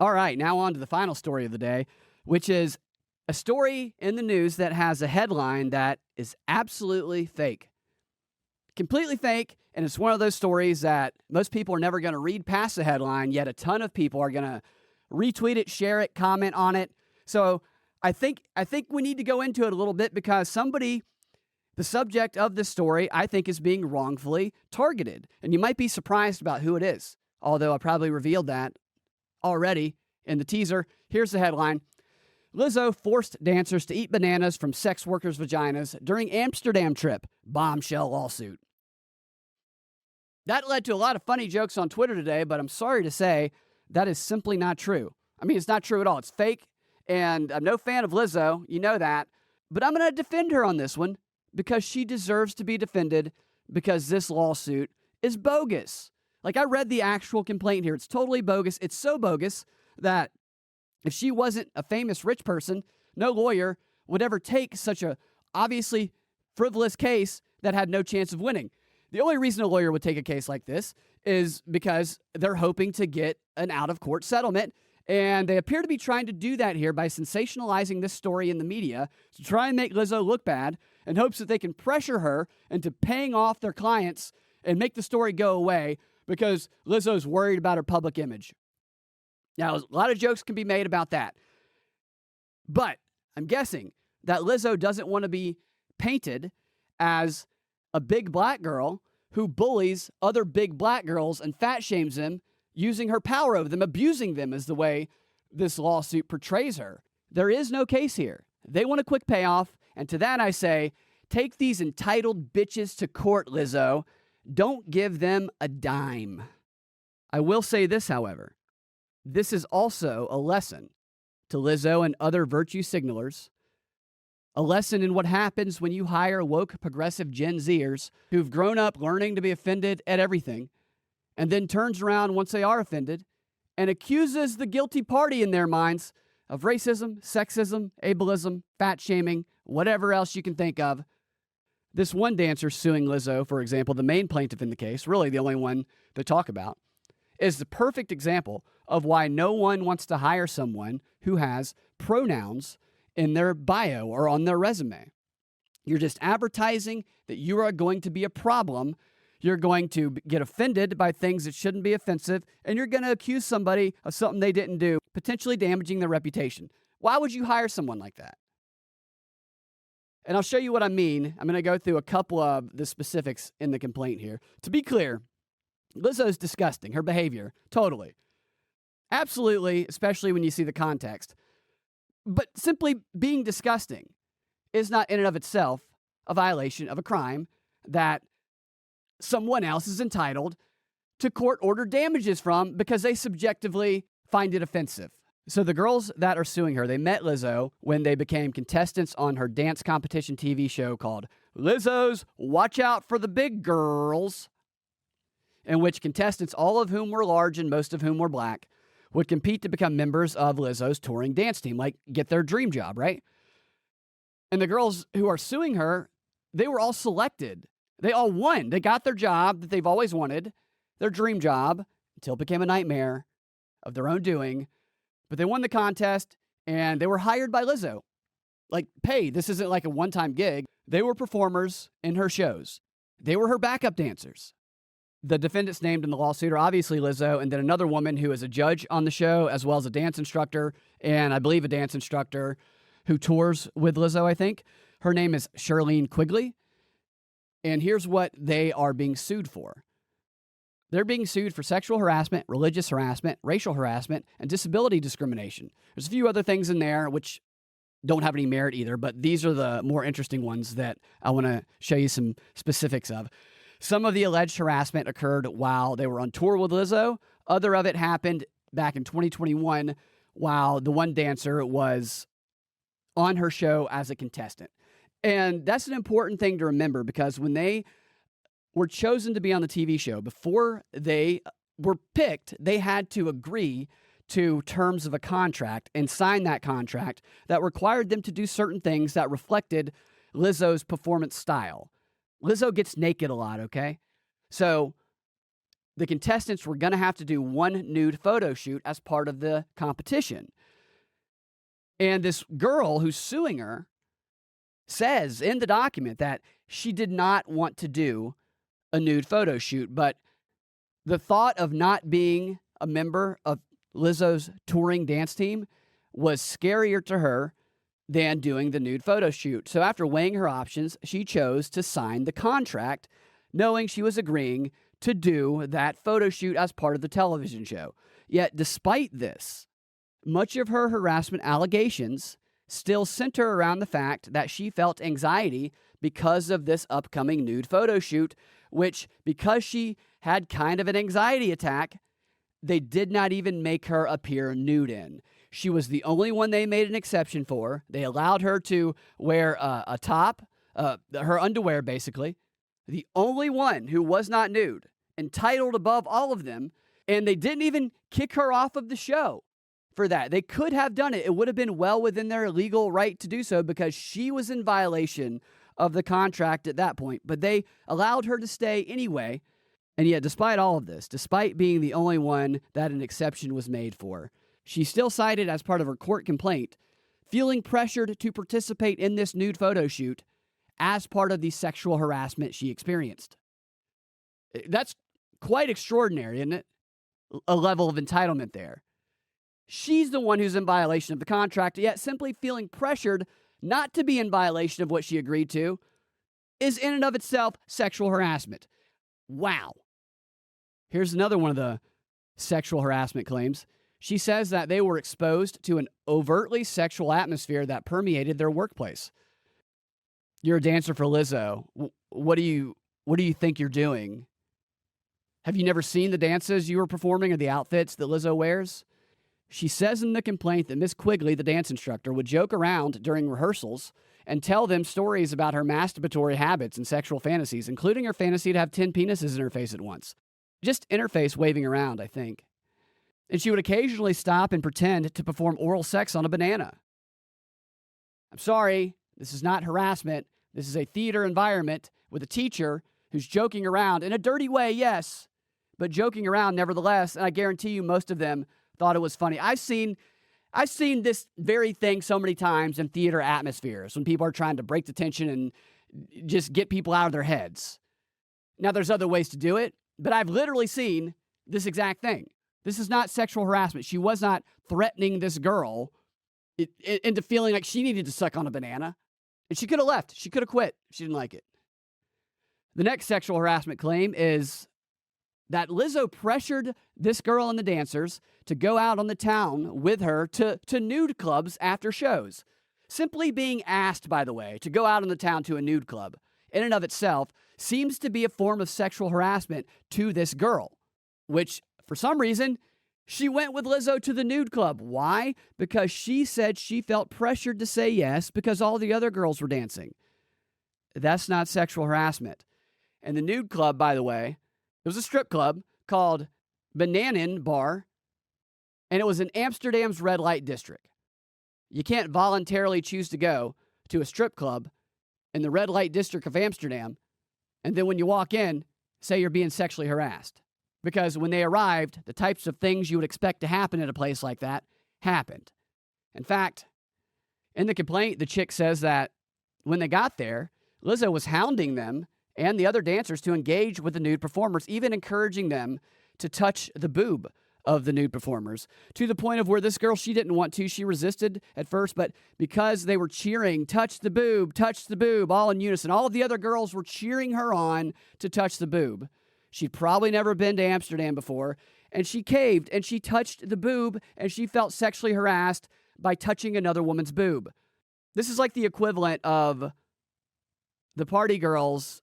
All right, now on to the final story of the day, which is a story in the news that has a headline that is absolutely fake. Completely fake, and it's one of those stories that most people are never going to read past the headline, yet a ton of people are going to retweet it, share it, comment on it. So I think we need to go into it a little bit because the subject of this story, I think, is being wrongfully targeted. And you might be surprised about who it is, although I probably revealed that already in the teaser. Here's the headline. Lizzo forced dancers to eat bananas from sex workers' vaginas during Amsterdam trip. Bombshell lawsuit. That led to a lot of funny jokes on Twitter today, but I'm sorry to say that is simply not true. I mean, it's not true at all. It's fake, and I'm no fan of Lizzo. You know that. But I'm going to defend her on this one because she deserves to be defended because this lawsuit is bogus. Like, I read the actual complaint here. It's totally bogus. It's so bogus that if she wasn't a famous rich person, no lawyer would ever take such a obviously frivolous case that had no chance of winning. The only reason a lawyer would take a case like this is because they're hoping to get an out-of-court settlement, and they appear to be trying to do that here by sensationalizing this story in the media to try and make Lizzo look bad in hopes that they can pressure her into paying off their clients and make the story go away because Lizzo's worried about her public image. Now, a lot of jokes can be made about that. But I'm guessing that Lizzo doesn't want to be painted as a big black girl who bullies other big black girls and fat shames them, using her power over them, abusing them is the way this lawsuit portrays her. There is no case here. They want a quick payoff, and to that I say, take these entitled bitches to court, Lizzo. Don't give them a dime. I will say this, however. This is also a lesson to Lizzo and other virtue signalers, a lesson in what happens when you hire woke progressive Gen Zers who've grown up learning to be offended at everything and then turns around once they are offended and accuses the guilty party in their minds of racism, sexism, ableism, fat shaming, whatever else you can think of. This one dancer suing Lizzo, for example, the main plaintiff in the case, really the only one to talk about, is the perfect example of why no one wants to hire someone who has pronouns in their bio or on their resume. You're just advertising that you are going to be a problem. You're going to get offended by things that shouldn't be offensive, and you're going to accuse somebody of something they didn't do, potentially damaging their reputation. Why would you hire someone like that? And I'll show you what I mean. I'm going to go through a couple of the specifics in the complaint here. To be clear, Lizzo's disgusting. Her behavior, totally. Absolutely, especially when you see the context. But simply being disgusting is not in and of itself a violation of a crime that someone else is entitled to court-ordered damages from because they subjectively find it offensive. So the girls that are suing her, they met Lizzo when they became contestants on her dance competition TV show called Lizzo's Watch Out for the Big Girls, in which contestants, all of whom were large and most of whom were black, would compete to become members of Lizzo's touring dance team, like get their dream job, right? And the girls who are suing her, they were all selected. They all won. They got their job that they've always wanted, their dream job, until it became a nightmare of their own doing. But they won the contest, and they were hired by Lizzo. Like, paid. This isn't like a one-time gig. They were performers in her shows. They were her backup dancers. The defendants named in the lawsuit are obviously Lizzo and then another woman who is a judge on the show as well as a dance instructor, and I believe a dance instructor who tours with Lizzo, I think. Her name is Charlene Quigley. And here's what they are being sued for. They're being sued for sexual harassment, religious harassment, racial harassment, and disability discrimination. There's a few other things in there which don't have any merit either, but these are the more interesting ones that I want to show you some specifics of. Some of the alleged harassment occurred while they were on tour with Lizzo. Other of it happened back in 2021 while the one dancer was on her show as a contestant. And that's an important thing to remember because when they were chosen to be on the TV show, before they were picked, they had to agree to terms of a contract and sign that contract that required them to do certain things that reflected Lizzo's performance style. Lizzo gets naked a lot, okay? So the contestants were going to have to do one nude photo shoot as part of the competition. And this girl who's suing her says in the document that she did not want to do a nude photo shoot, but the thought of not being a member of Lizzo's touring dance team was scarier to her than doing the nude photo shoot. So after weighing her options, she chose to sign the contract, knowing she was agreeing to do that photo shoot as part of the television show. Yet, despite this, much of her harassment allegations still center around the fact that she felt anxiety because of this upcoming nude photo shoot, which, because she had kind of an anxiety attack, they did not even make her appear nude in. She was the only one they made an exception for. They allowed her to wear a top, her underwear basically, the only one who was not nude, entitled above all of them, and they didn't even kick her off of the show for that. They could have done it. It would have been well within their legal right to do so because she was in violation of the contract at that point, but they allowed her to stay anyway. And yet, despite all of this, despite being the only one that an exception was made for, she still cited as part of her court complaint feeling pressured to participate in this nude photo shoot as part of the sexual harassment she experienced. That's quite extraordinary, isn't it? A level of entitlement there. She's the one who's in violation of the contract, yet simply feeling pressured not to be in violation of what she agreed to is in and of itself sexual harassment. Wow. Here's another one of the sexual harassment claims. She says that they were exposed to an overtly sexual atmosphere that permeated their workplace. You're a dancer for Lizzo. What do you think you're doing? Have you never seen the dances you were performing or the outfits that Lizzo wears? She says in the complaint that Miss Quigley, the dance instructor, would joke around during rehearsals and tell them stories about her masturbatory habits and sexual fantasies, including her fantasy to have 10 penises in her face at once. Just interface waving around, I think. And she would occasionally stop and pretend to perform oral sex on a banana. I'm sorry, this is not harassment. This is a theater environment with a teacher who's joking around in a dirty way, yes, but joking around nevertheless, and I guarantee you most of them thought it was funny. I've seen this very thing so many times in theater atmospheres when people are trying to break the tension and just get people out of their heads. Now, there's other ways to do it, but I've literally seen this exact thing. This is not sexual harassment. She was not threatening this girl into feeling like she needed to suck on a banana. And she could have left. She could have quit. She didn't like it. The next sexual harassment claim is that Lizzo pressured this girl and the dancers to go out on the town with her to nude clubs after shows. Simply being asked, by the way, to go out on the town to a nude club, in and of itself, seems to be a form of sexual harassment to this girl, which, for some reason, she went with Lizzo to the nude club. Why? Because she said she felt pressured to say yes because all the other girls were dancing. That's not sexual harassment. And the nude club, by the way, it was a strip club called Bananen Bar, and it was in Amsterdam's red light district. You can't voluntarily choose to go to a strip club in the red light district of Amsterdam, and then when you walk in, say you're being sexually harassed. Because when they arrived, the types of things you would expect to happen at a place like that happened. In fact, in the complaint, the chick says that when they got there, Lizzo was hounding them and the other dancers to engage with the nude performers, even encouraging them to touch the boob of the nude performers, to the point of where this girl, she didn't want to. She resisted at first, but because they were cheering, touch the boob, all in unison, all of the other girls were cheering her on to touch the boob. She'd probably never been to Amsterdam before, and she caved, and she touched the boob, and she felt sexually harassed by touching another woman's boob. This is like the equivalent of the party girls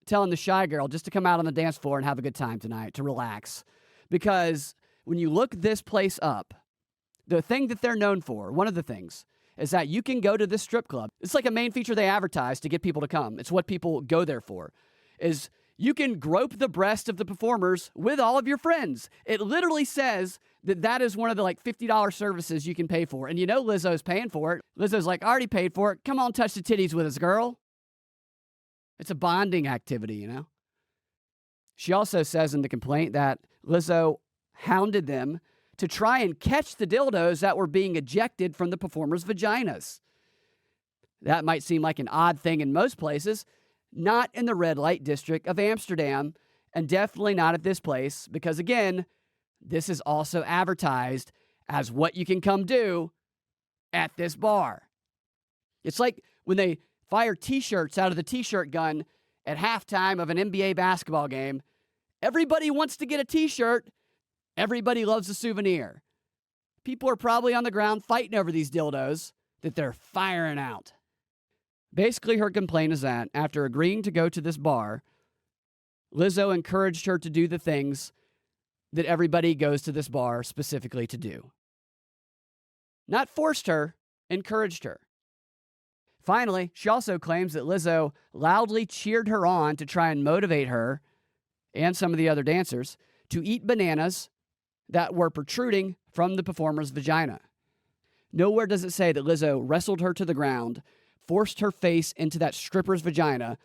telling the shy girl just to come out on the dance floor and have a good time tonight, to relax. Because when you look this place up, the thing that they're known for, one of the things, is that you can go to this strip club. It's like a main feature they advertise to get people to come. It's what people go there for, is you can grope the breast of the performers with all of your friends. It literally says that is one of the $50 services you can pay for. And you know Lizzo's paying for it. Lizzo's like, I already paid for it. Come on, touch the titties with us, girl. It's a bonding activity, you know? She also says in the complaint that Lizzo hounded them to try and catch the dildos that were being ejected from the performers' vaginas. That might seem like an odd thing in most places, not in the red light district of Amsterdam, and definitely not at this place, because again, this is also advertised as what you can come do at this bar. It's like when they fire t-shirts out of the t-shirt gun at halftime of an NBA basketball game. Everybody wants to get a t-shirt. Everybody loves a souvenir. People are probably on the ground fighting over these dildos that they're firing out. Basically, her complaint is that after agreeing to go to this bar, Lizzo encouraged her to do the things that everybody goes to this bar specifically to do. Not forced her, encouraged her. Finally, she also claims that Lizzo loudly cheered her on to try and motivate her and some of the other dancers to eat bananas that were protruding from the performer's vagina. Nowhere does it say that Lizzo wrestled her to the ground, forced her face into that stripper's vagina,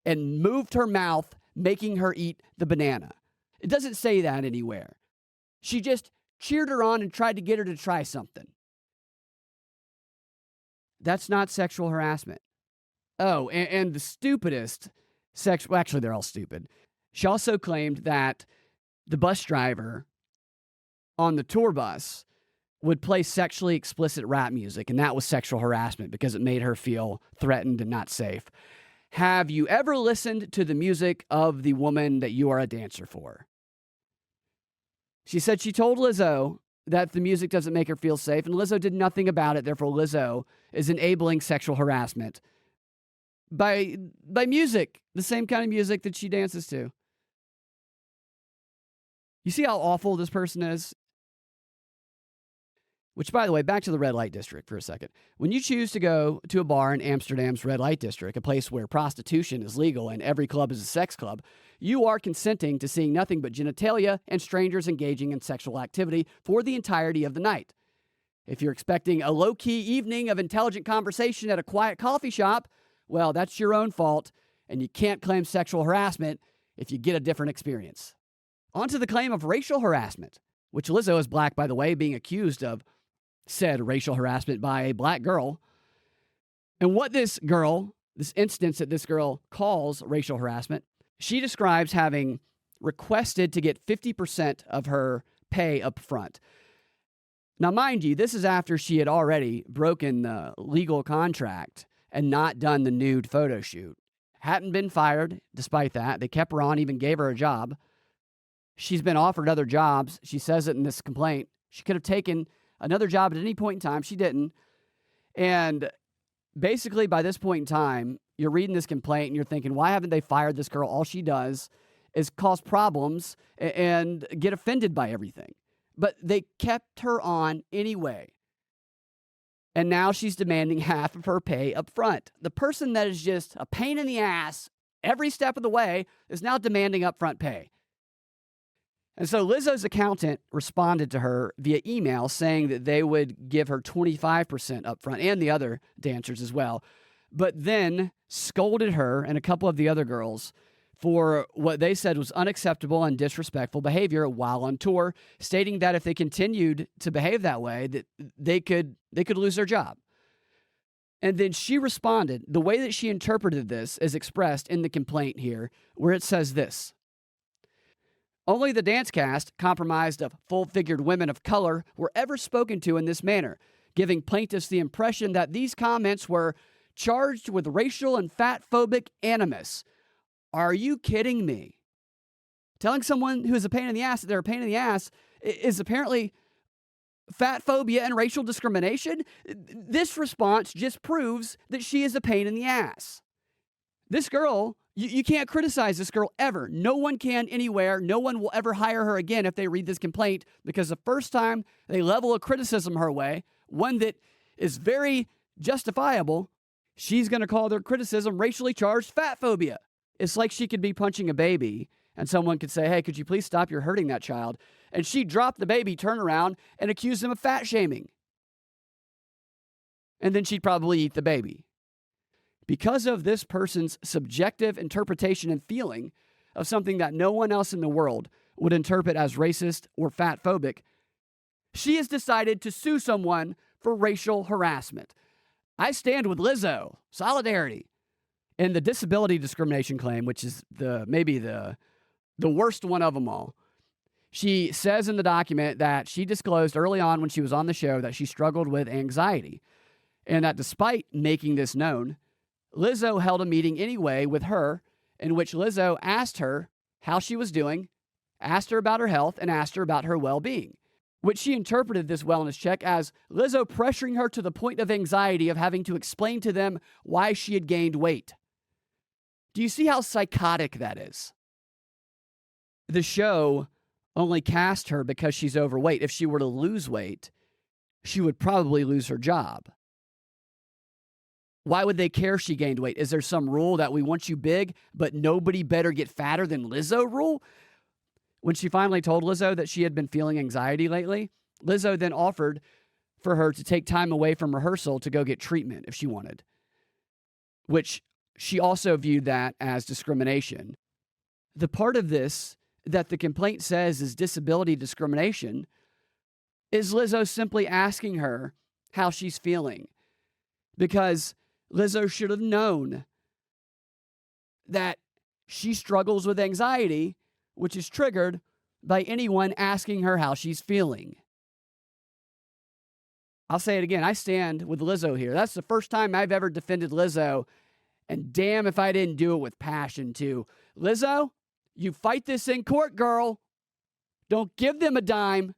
and moved her mouth, making her eat the banana. It doesn't say that anywhere. She just cheered her on and tried to get her to try something. That's not sexual harassment. Oh, and the stupidest well, actually, they're all stupid. She also claimed that the bus driver on the tour bus would play sexually explicit rap music, and that was sexual harassment because it made her feel threatened and not safe. Have you ever listened to the music of the woman that you are a dancer for? She said she told Lizzo that the music doesn't make her feel safe, and Lizzo did nothing about it. Therefore, Lizzo is enabling sexual harassment by music, the same kind of music that she dances to. You see how awful this person is? Which, by the way, back to the red light district for a second. When you choose to go to a bar in Amsterdam's red light district, a place where prostitution is legal and every club is a sex club, you are consenting to seeing nothing but genitalia and strangers engaging in sexual activity for the entirety of the night. If you're expecting a low-key evening of intelligent conversation at a quiet coffee shop, well, that's your own fault, and you can't claim sexual harassment if you get a different experience. On to the claim of racial harassment, which Lizzo is black, by the way, being accused of said racial harassment by a black girl. And what this instance that this girl calls racial harassment, she describes having requested to get 50% of her pay up front. Now, mind you, this is after she had already broken the legal contract and not done the nude photo shoot. Hadn't been fired, despite that. They kept her on, even gave her a job. She's been offered other jobs. She says it in this complaint. She could have taken another job at any point in time. She didn't. And basically, by this point in time, you're reading this complaint and you're thinking, why haven't they fired this girl? All she does is cause problems and get offended by everything. But they kept her on anyway. And now she's demanding half of her pay up front. The person that is just a pain in the ass every step of the way is now demanding upfront pay. And so Lizzo's accountant responded to her via email saying that they would give her 25% upfront, and the other dancers as well, but then scolded her and a couple of the other girls for what they said was unacceptable and disrespectful behavior while on tour, stating that if they continued to behave that way, that they could lose their job. And then she responded. The way that she interpreted this is expressed in the complaint here, where it says this: only the dance cast, comprised of full-figured women of color, were ever spoken to in this manner, giving plaintiffs the impression that these comments were charged with racial and fat-phobic animus. Are you kidding me? Telling someone who is a pain in the ass that they're a pain in the ass is apparently fat phobia and racial discrimination? This response just proves that she is a pain in the ass. This girl, you can't criticize this girl ever. No one can anywhere. No one will ever hire her again if they read this complaint, because the first time they level a criticism her way, one that is very justifiable, she's going to call their criticism racially charged fat phobia. It's like she could be punching a baby and someone could say, hey, could you please stop? You're hurting that child. And she'd drop the baby, turn around, and accuse them of fat shaming. And then she'd probably eat the baby. Because of this person's subjective interpretation and feeling, of something that no one else in the world would interpret as racist or fatphobic, she has decided to sue someone for racial harassment. I stand with Lizzo. Solidarity. And the disability discrimination claim, which is maybe the worst one of them all. She says in the document that she disclosed early on when she was on the show that she struggled with anxiety, and that despite making this known, Lizzo held a meeting anyway with her in which Lizzo asked her how she was doing, asked her about her health, and asked her about her well-being, which she interpreted this wellness check as Lizzo pressuring her to the point of anxiety of having to explain to them why she had gained weight. Do you see how psychotic that is? The show only cast her because she's overweight. If she were to lose weight, she would probably lose her job. Why would they care she gained weight? Is there some rule that we want you big, but nobody better get fatter than Lizzo rule? When she finally told Lizzo that she had been feeling anxiety lately, Lizzo then offered for her to take time away from rehearsal to go get treatment if she wanted, which she also viewed that as discrimination. The part of this that the complaint says is disability discrimination is Lizzo simply asking her how she's feeling, because Lizzo should have known that she struggles with anxiety, which is triggered by anyone asking her how she's feeling. I'll say it again. I stand with Lizzo here. That's the first time I've ever defended Lizzo, and damn if I didn't do it with passion too. Lizzo, you fight this in court, girl. Don't give them a dime.